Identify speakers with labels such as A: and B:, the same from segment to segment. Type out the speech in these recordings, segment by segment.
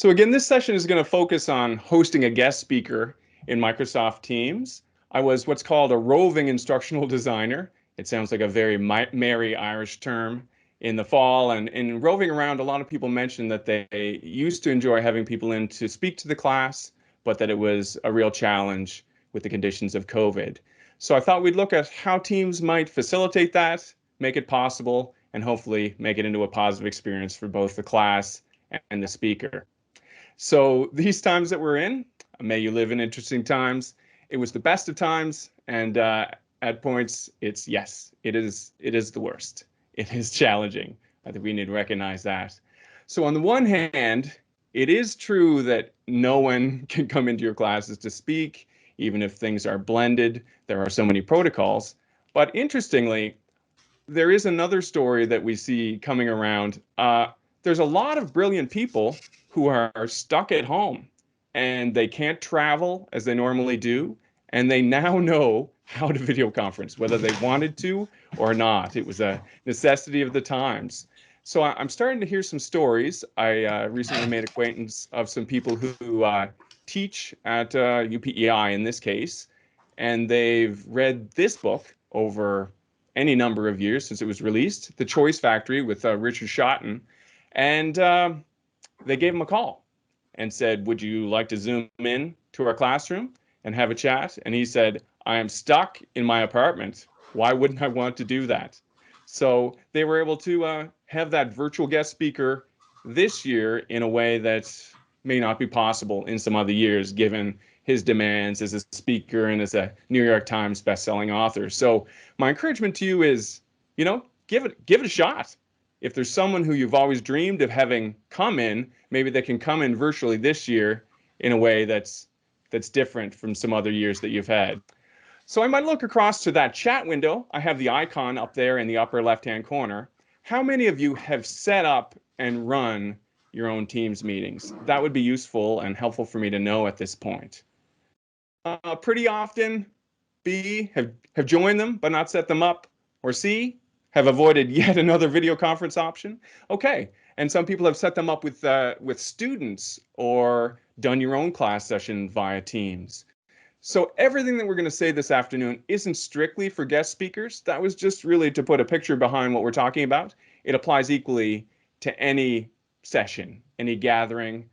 A: So again, this session is going to focus on hosting a guest speaker in Microsoft Teams. I was what's called a roving instructional designer. It sounds like a very merry Irish term. In the fall and in roving around, a lot of people mentioned that they used to enjoy having people in to speak to the class, but that it was a real challenge with the conditions of COVID. So I thought we'd look at how teams might facilitate that, make it possible, and hopefully make it into a positive experience for both the class and the speaker. So these times that we're in, may you live in interesting times. It was the best of times, and at points, it's yes, it is the worst. It is challenging. I think we need to recognize that. So on the one hand, it is true that no one can come into your classes to speak, even if things are blended. There are so many protocols. But interestingly, there is another story that we see coming around. There's a lot of brilliant people who are stuck at home and they can't travel as they normally do. And they now know how to video conference, whether they wanted to or not. It was a necessity of the times. So I'm starting to hear some stories. I recently made acquaintance of some people who teach at UPEI in this case, and they've read this book over any number of years since it was released, The Choice Factory with Richard Shotton, and they gave him a call and said, would you like to zoom in to our classroom and have a chat? And he said, I am stuck in my apartment. Why wouldn't I want to do that? So they were able to have that virtual guest speaker this year in a way that may not be possible in some other years, given his demands as a speaker and as a New York Times bestselling author. So my encouragement to you is, give it a shot. If there's someone who you've always dreamed of having come in, maybe they can come in virtually this year in a way that's different from some other years that you've had. So I might look across to that chat window. I have the icon up there in the upper left-hand corner. How many of you have set up and run your own Teams meetings? That would be useful and helpful for me to know at this point. Pretty often, B, have joined them but not set them up, or C, have avoided yet another video conference option. Okay, and some people have set them up with students or done your own class session via Teams. So everything that we're going to say this afternoon isn't strictly for guest speakers. That was just really to put a picture behind what we're talking about. It applies equally to any session, any gathering.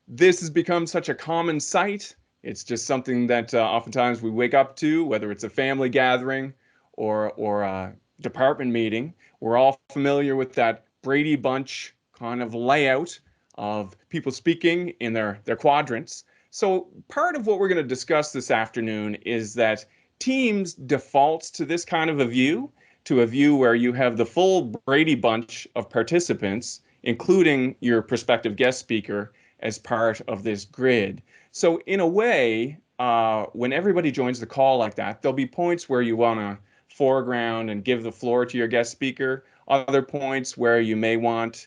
A: This has become such a common sight. It's just something that oftentimes we wake up to, whether it's a family gathering or a department meeting. We're all familiar with that Brady Bunch kind of layout of people speaking in their quadrants. So part of what we're going to discuss this afternoon is that Teams defaults to this kind of a view, to a view where you have the full Brady Bunch of participants, including your prospective guest speaker, as part of this grid. So in a way, when everybody joins the call like that, there'll be points where you want to foreground and give the floor to your guest speaker, other points where you may want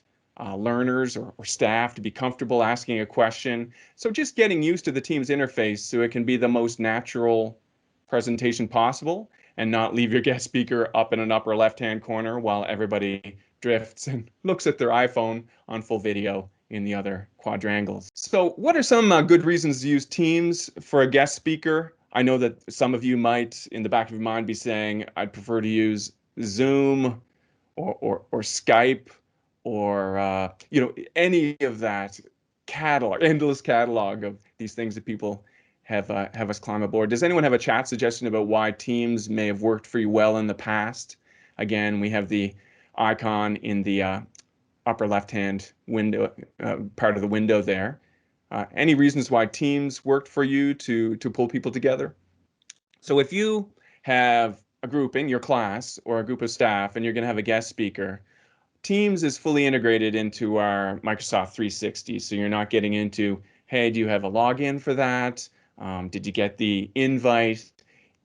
A: learners or staff to be comfortable asking a question. So just getting used to the Teams interface so it can be the most natural presentation possible and not leave your guest speaker up in an upper left-hand corner while everybody drifts and looks at their iPhone on full video in the other quadrangles. So what are some good reasons to use Teams for a guest speaker? I know that some of you might, in the back of your mind, be saying, I'd prefer to use Zoom or Skype or any of that catalog, endless catalog of these things that people have us climb aboard. Does anyone have a chat suggestion about why Teams may have worked for you well in the past? Again, we have the icon in the upper left-hand window, part of the window there. Any reasons why Teams worked for you to pull people together? So if you have a group in your class or a group of staff and you're going to have a guest speaker, Teams is fully integrated into our Microsoft 360. So you're not getting into, hey, do you have a login for that? Did you get the invite?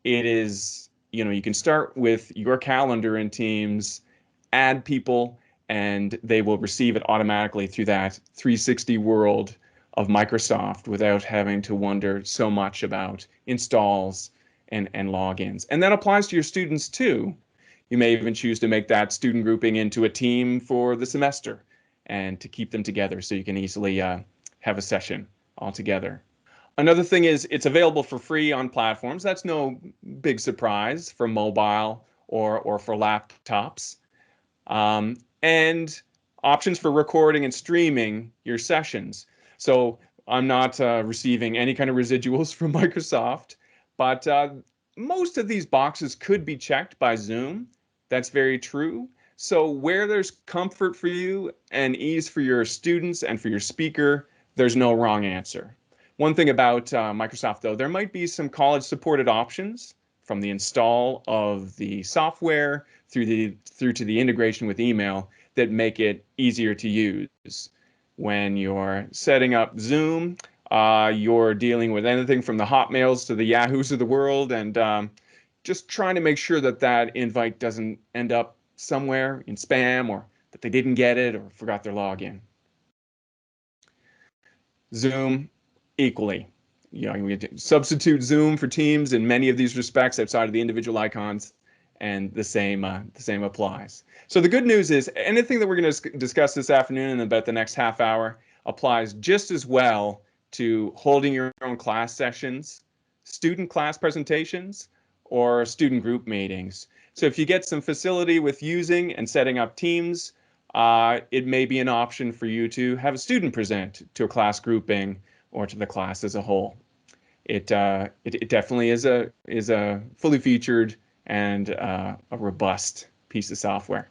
A: It is, you can start with your calendar in Teams, add people, and they will receive it automatically through that 360 world of Microsoft without having to wonder so much about installs and logins. And that applies to your students too. You may even choose to make that student grouping into a team for the semester and to keep them together so you can easily have a session all together. Another thing is it's available for free on platforms. That's no big surprise for mobile or for laptops. And options for recording and streaming your sessions. So I'm not receiving any kind of residuals from Microsoft, but most of these boxes could be checked by Zoom. That's very true. So where there's comfort for you and ease for your students and for your speaker, there's no wrong answer. One thing about Microsoft, though, there might be some college-supported options from the install of the software through to the integration with email that make it easier to use. When you're setting up Zoom, you're dealing with anything from the Hotmails to the Yahoos of the world, and just trying to make sure that that invite doesn't end up somewhere in spam, or that they didn't get it or forgot their login. Zoom, equally. You know, we substitute Zoom for Teams in many of these respects outside of the individual icons, and the same applies. So the good news is anything that we're going to discuss this afternoon and about the next half hour applies just as well to holding your own class sessions, student class presentations, or student group meetings. So if you get some facility with using and setting up Teams, it may be an option for you to have a student present to a class grouping or to the class as a whole. It definitely is a fully featured and a robust piece of software.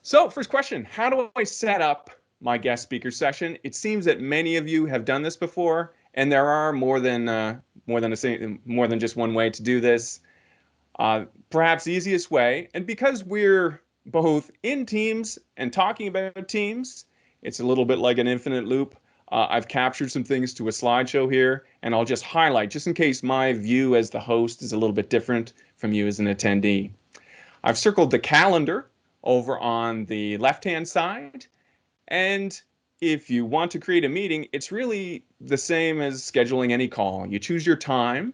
A: So first question, how do I set up my guest speaker session? It seems that many of you have done this before, and there are more than just one way to do this. Perhaps the easiest way, and because we're both in Teams and talking about Teams, it's a little bit like an infinite loop. I've captured some things to a slideshow here, and I'll just highlight, just in case my view as the host is a little bit different from you as an attendee. I've circled the calendar over on the left-hand side, and if you want to create a meeting, it's really the same as scheduling any call. You choose your time.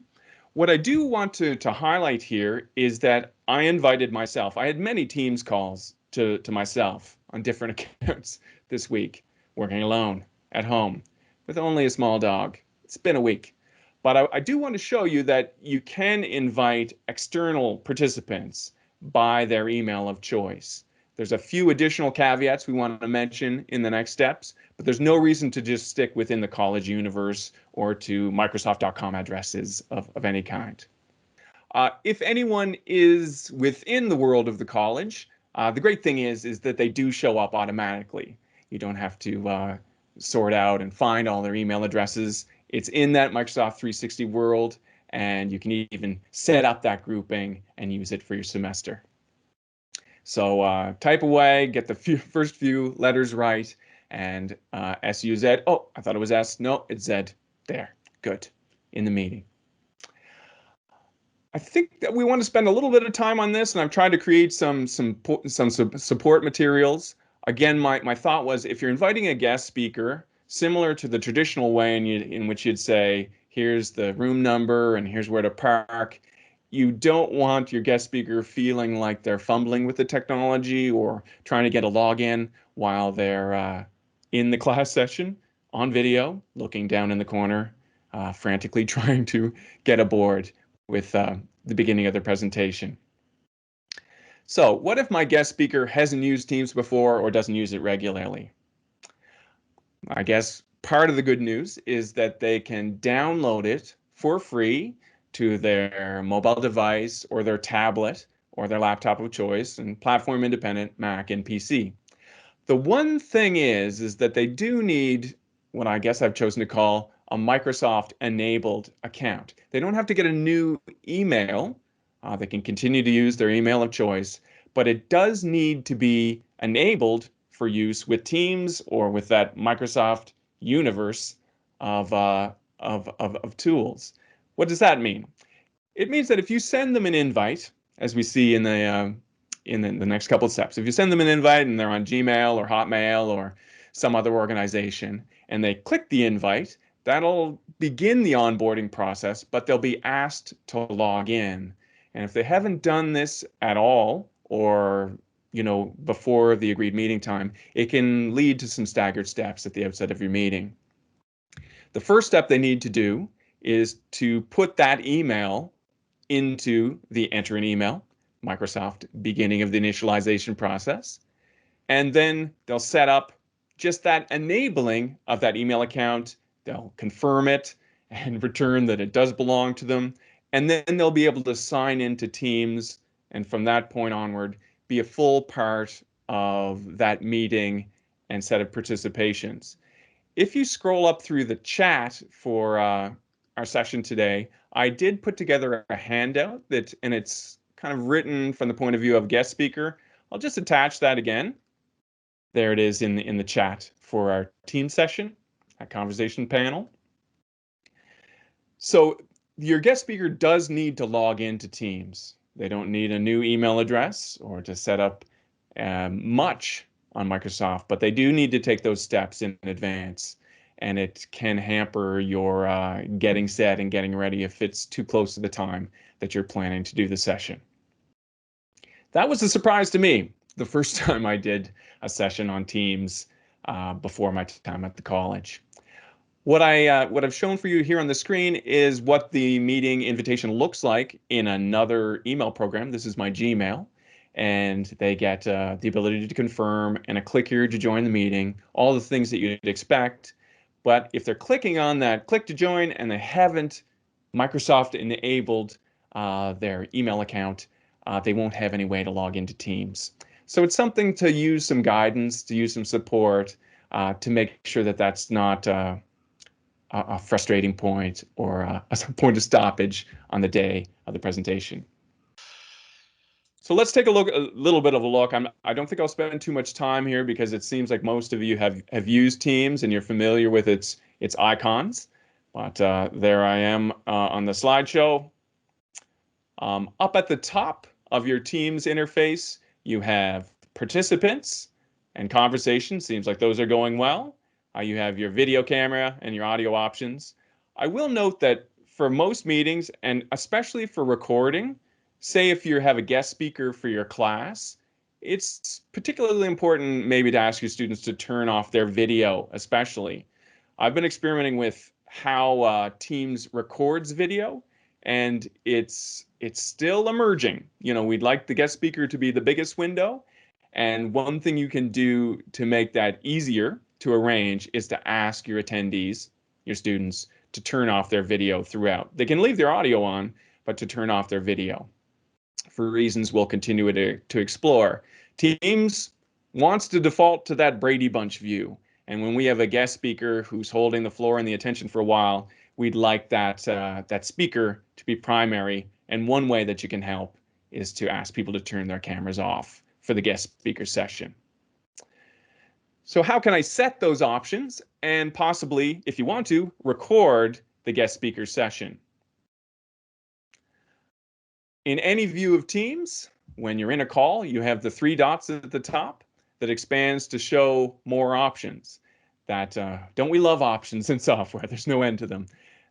A: What I do want to highlight here is that I invited myself. I had many Teams calls to myself on different accounts this week, working alone at home with only a small dog. It's been a week. But I do want to show you that you can invite external participants by their email of choice. There's a few additional caveats we want to mention in the next steps, but there's no reason to just stick within the college universe or to Microsoft.com addresses of any kind. If anyone is within the world of the college, the great thing is that they do show up automatically. You don't have to sort out and find all their email addresses. It's in that Microsoft 360 world, and you can even set up that grouping and use it for your semester. So type away, get the first few letters right, and S-U-Z. Oh, I thought it was S. No, it's Z. There. Good. In the meeting. I think that we want to spend a little bit of time on this, and I've tried to create some support materials. Again, my thought was if you're inviting a guest speaker, similar to the traditional way in which you'd say, here's the room number and here's where to park, you don't want your guest speaker feeling like they're fumbling with the technology or trying to get a login while they're in the class session on video, looking down in the corner, frantically trying to get aboard with the beginning of their presentation. So what if my guest speaker hasn't used Teams before or doesn't use it regularly? I guess part of the good news is that they can download it for free to their mobile device or their tablet or their laptop of choice, and platform independent Mac and PC. The one thing is that they do need what I guess I've chosen to call a Microsoft enabled account. They don't have to get a new email. They can continue to use their email of choice, but it does need to be enabled for use with Teams or with that Microsoft universe of tools. What does that mean? It means that if you send them an invite, as we see in the next couple of steps, if you send them an invite and they're on Gmail or Hotmail or some other organization, and they click the invite, that'll begin the onboarding process, but they'll be asked to log in. And if they haven't done this at all, or before the agreed meeting time, it can lead to some staggered steps at the outset of your meeting. The first step they need to do is to put that email into the enter an email, Microsoft beginning of the initialization process. And then they'll set up just that enabling of that email account. They'll confirm it and return that it does belong to them. And then they'll be able to sign into Teams. And from that point onward, be a full part of that meeting and set of participations. If you scroll up through the chat for our session today, I did put together a handout and it's kind of written from the point of view of guest speaker. I'll just attach that again. There it is in the chat for our team session, our conversation panel. So your guest speaker does need to log into Teams. They don't need a new email address or to set up much on Microsoft, but they do need to take those steps in advance. And it can hamper your getting set and getting ready if it's too close to the time that you're planning to do the session. That was a surprise to me the first time I did a session on Teams before my time at the college. What I've shown for you here on the screen is what the meeting invitation looks like in another email program. This is my Gmail, and they get the ability to confirm and a click here to join the meeting, all the things that you'd expect. But if they're clicking on that click to join and they haven't Microsoft enabled their email account, they won't have any way to log into Teams. So it's something to use some guidance, to use some support, to make sure that that's not a frustrating point or a point of stoppage on the day of the presentation. So let's take a little bit of a look. I don't think I'll spend too much time here because it seems like most of you have used Teams and you're familiar with its icons. But there I am on the slideshow. Up at the top of your Teams interface, you have participants and conversations. Seems like those are going well. You have your video camera and your audio options. I will note that for most meetings, and especially for recording, say if you have a guest speaker for your class, it's particularly important maybe to ask your students to turn off their video, especially. I've been experimenting with how Teams records video, and it's still emerging. We'd like the guest speaker to be the biggest window, and one thing you can do to make that easier to arrange is to ask your attendees, your students, to turn off their video throughout. They can leave their audio on, but to turn off their video for reasons we'll continue to explore. Teams wants to default to that Brady Bunch view. And when we have a guest speaker who's holding the floor and the attention for a while, we'd like that speaker to be primary. And one way that you can help is to ask people to turn their cameras off for the guest speaker session. So how can I set those options and possibly, if you want to, record the guest speaker session? In any view of Teams, when you're in a call, you have the three dots at the top that expands to show more options. Don't we love options in software? There's no end to them.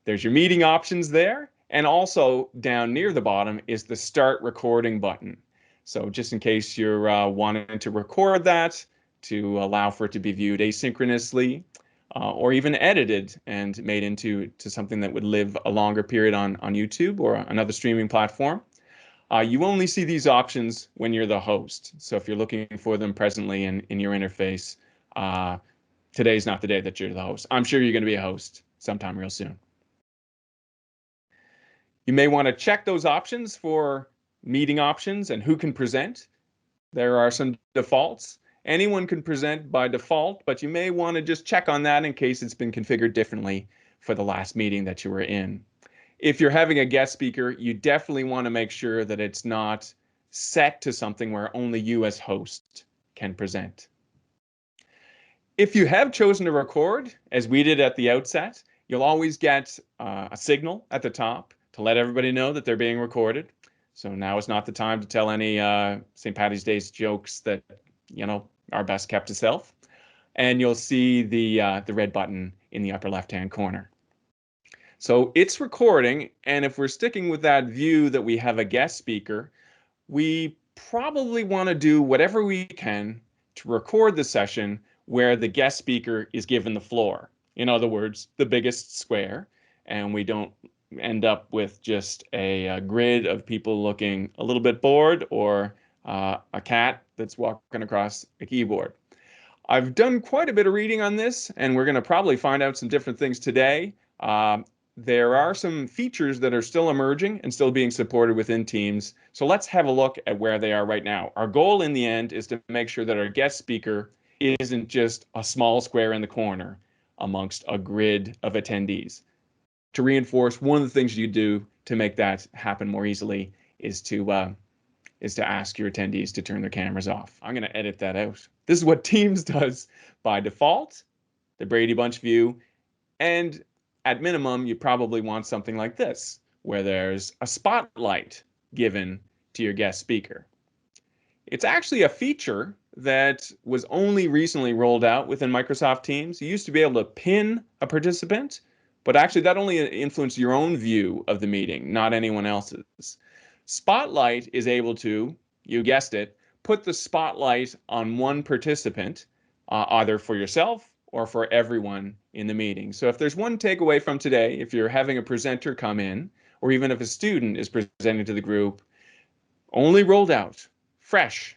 A: There's your meeting options there, and also down near the bottom is the start recording button. So just in case you're wanting to record that, to allow for it to be viewed asynchronously, or even edited and made into something that would live a longer period on YouTube or another streaming platform. You only see these options when you're the host. So if you're looking for them presently in your interface, today's not the day that you're the host. I'm sure you're going to be a host sometime real soon. You may want to check those options for meeting options and who can present. There are some defaults. Anyone can present by default, but you may want to just check on that in case it's been configured differently for the last meeting that you were in. If you're having a guest speaker, you definitely want to make sure that it's not set to something where only you as host can present. If you have chosen to record, as we did at the outset, you'll always get a signal at the top to let everybody know that they're being recorded. So now is not the time to tell any St. Paddy's Day jokes that, are best kept to self. And you'll see the red button in the upper left-hand corner. So it's recording, and if we're sticking with that view that we have a guest speaker, we probably want to do whatever we can to record the session where the guest speaker is given the floor. In other words, the biggest square, and we don't end up with just a grid of people looking a little bit bored or a cat that's walking across a keyboard. I've done quite a bit of reading on this, and we're going to probably find out some different things today. There are some features that are still emerging and still being supported within Teams. So let's have a look at where they are right now. Our goal in the end is to make sure that our guest speaker isn't just a small square in the corner amongst a grid of attendees. To reinforce, one of the things you do to make that happen more easily is to ask your attendees to turn their cameras off. I'm going to edit that out. This is what Teams does by default, the Brady Bunch view, and at minimum, you probably want something like this, where there's a spotlight given to your guest speaker. It's actually a feature that was only recently rolled out within Microsoft Teams. You used to be able to pin a participant, but actually that only influenced your own view of the meeting, not anyone else's. Spotlight is able to, you guessed it, put the spotlight on one participant, either for yourself or for everyone in the meeting. So if there's one takeaway from today, if you're having a presenter come in, or even if a student is presenting to the group, only rolled out, fresh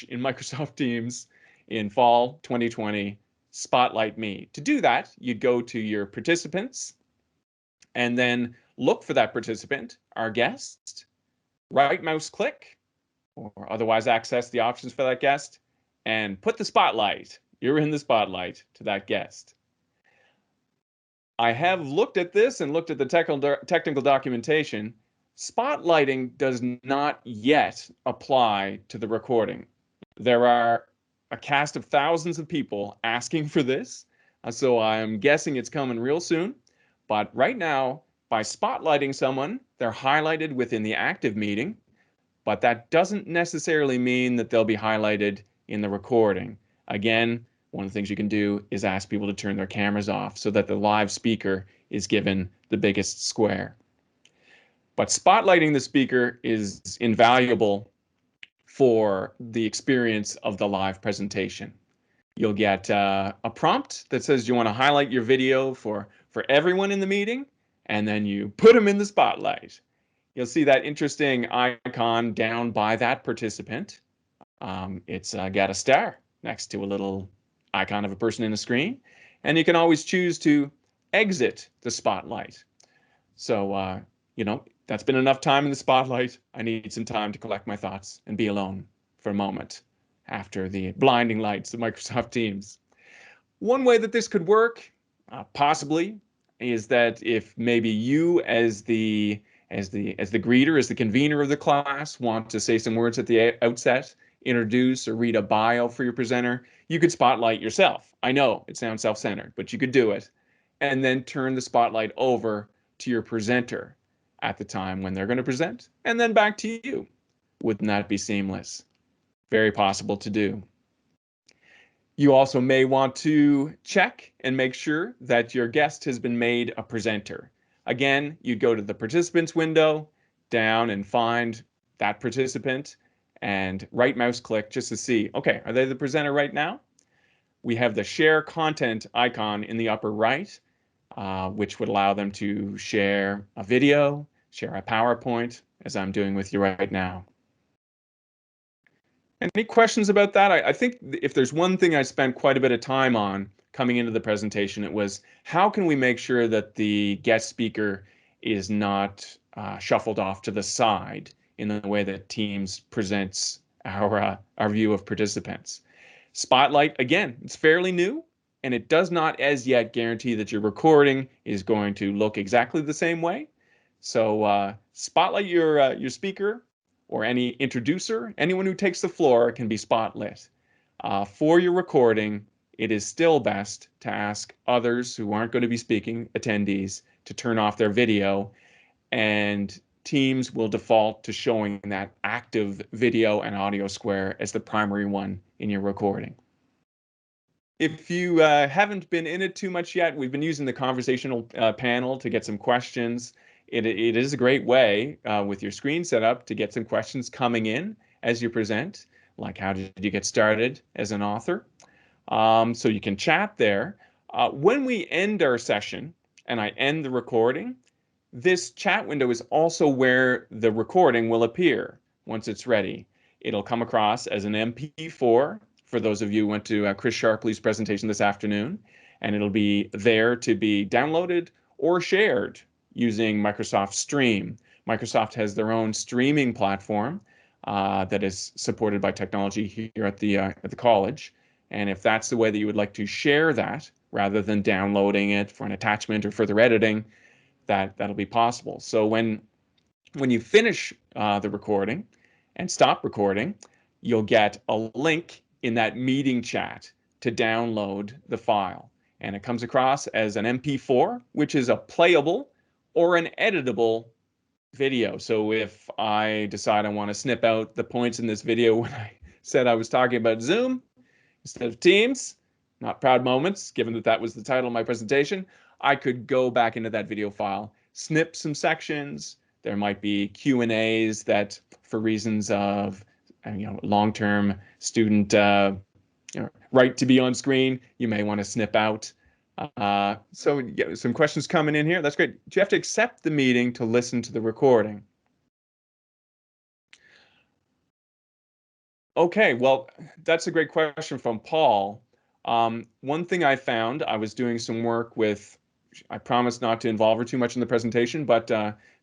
A: in Microsoft Teams in fall 2020, Spotlight Me. To do that, you go to your participants and then look for that participant, our guest, right mouse click, or otherwise access the options for that guest, and put the spotlight. You're in the spotlight to that guest. I have looked at this and looked at the technical documentation. Spotlighting does not yet apply to the recording. There are a cast of thousands of people asking for this, so I'm guessing it's coming real soon. But right now, by spotlighting someone, they're highlighted within the active meeting, but that doesn't necessarily mean that they'll be highlighted in the recording. Again, one of the things you can do is ask people to turn their cameras off so that the live speaker is given the biggest square. But spotlighting the speaker is invaluable for the experience of the live presentation. You'll get a prompt that says you want to highlight your video for everyone in the meeting, and then you put them in the spotlight. You'll see that interesting icon down by that participant. It's got a star next to a little icon of a person in the screen, and you can always choose to exit the spotlight. So, that's been enough time in the spotlight. I need some time to collect my thoughts and be alone for a moment after the blinding lights of Microsoft Teams. One way that this could work, possibly, is that if maybe you as the greeter, as the convener of the class, want to say some words at the outset, introduce or read a bio for your presenter, you could spotlight yourself. I know it sounds self-centered, but you could do it, and then turn the spotlight over to your presenter at the time when they're going to present, and then back to you. Wouldn't that be seamless? Very possible to do. You also may want to check and make sure that your guest has been made a presenter. Again, you'd go to the participants window, down and find that participant, and right mouse click just to see, okay, are they the presenter right now? We have the share content icon in the upper right, which would allow them to share a video, share a PowerPoint, as I'm doing with you right now. Any questions about that? I think if there's one thing I spent quite a bit of time on coming into the presentation, it was how can we make sure that the guest speaker is not shuffled off to the side in the way that Teams presents our view of participants. Spotlight, again, it's fairly new, and it does not as yet guarantee that your recording is going to look exactly the same way. So spotlight your speaker or any introducer, anyone who takes the floor can be spotlit. For your recording, it is still best to ask others who aren't going to be speaking, attendees, to turn off their video, and Teams will default to showing that active video and audio square as the primary one in your recording. If you haven't been in it too much yet, we've been using the conversational panel to get some questions. It is a great way with your screen set up to get some questions coming in as you present, like how did you get started as an author. So you can chat there. When we end our session and I end the recording, this chat window is also where the recording will appear once it's ready. It'll come across as an MP4 for those of you who went to Chris Sharpley's presentation this afternoon, and it'll be there to be downloaded or shared using Microsoft Stream. Microsoft has their own streaming platform that is supported by technology here at the college. And if that's the way that you would like to share that, rather than downloading it for an attachment or further editing, that'll be possible. So when you finish the recording and stop recording, you'll get a link in that meeting chat to download the file. And it comes across as an MP4, which is a playable or an editable video. So if I decide I want to snip out the points in this video when I said I was talking about Zoom instead of Teams, not proud moments, given that that was the title of my presentation, I could go back into that video file, snip some sections. There might be Q&As that, for reasons of long-term student right to be on screen, you may want to snip out. So yeah, some questions coming in here. That's great. Do you have to accept the meeting to listen to the recording? Okay, well, that's a great question from Paul. One thing I found, I was doing some work with, I promised not to involve her too much in the presentation, but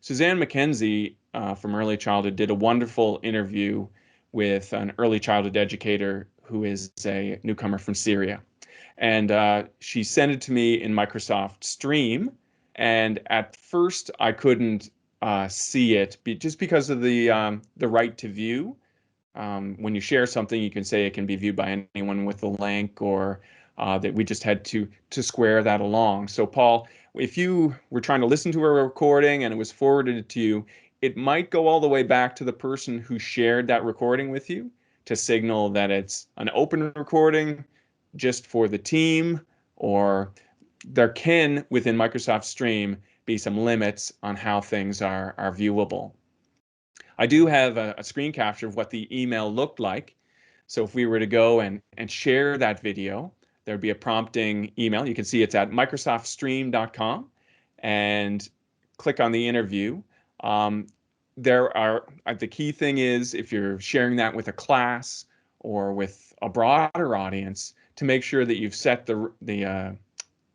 A: Suzanne McKenzie from Early Childhood did a wonderful interview with an early childhood educator who is a newcomer from Syria. And she sent it to me in Microsoft Stream. And at first, I couldn't see it just because of the right to view. When you share something, you can say it can be viewed by anyone with a link, or that we just had to square that along. So Paul, if you were trying to listen to a recording and it was forwarded to you, it might go all the way back to the person who shared that recording with you to signal that it's an open recording just for the team, or there can, within Microsoft Stream, be some limits on how things are viewable. I do have a screen capture of what the email looked like. So if we were to go and share that video, there'd be a prompting email. You can see it's at microsoftstream.com and click on the interview. The key thing is, if you're sharing that with a class or with a broader audience, to make sure that you've set the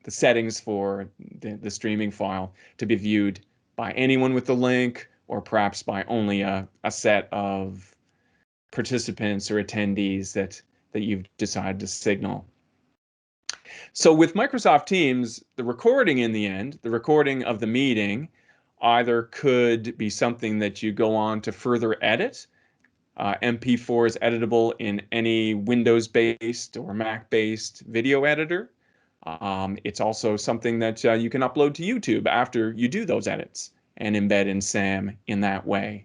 A: settings for the streaming file to be viewed by anyone with the link, or perhaps by only a set of participants or attendees that you've decided to signal. So with Microsoft Teams, the recording in the end, the recording of the meeting, either could be something that you go on to further edit. MP4 is editable in any Windows-based or Mac-based video editor. It's also something that you can upload to YouTube after you do those edits and embed in SAM in that way.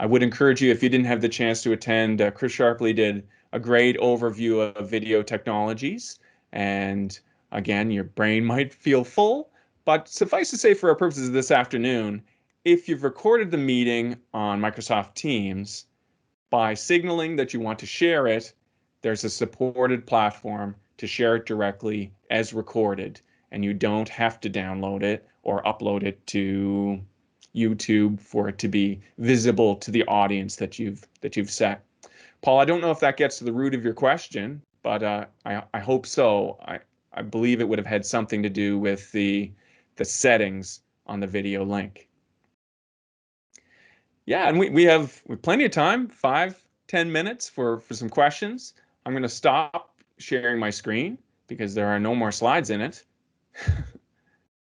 A: I would encourage you, if you didn't have the chance to attend, Chris Sharpley did a great overview of video technologies. And again, your brain might feel full, but suffice to say, for our purposes this afternoon, if you've recorded the meeting on Microsoft Teams, by signaling that you want to share it, there's a supported platform to share it directly as recorded, and you don't have to download it or upload it to YouTube for it to be visible to the audience that you've set. Paul, I don't know if that gets to the root of your question, but I hope so. I believe it would have had something to do with the settings on the video link. Yeah, and we have plenty of time, 5-10 minutes for some questions. I'm going to stop sharing my screen because there are no more slides in it.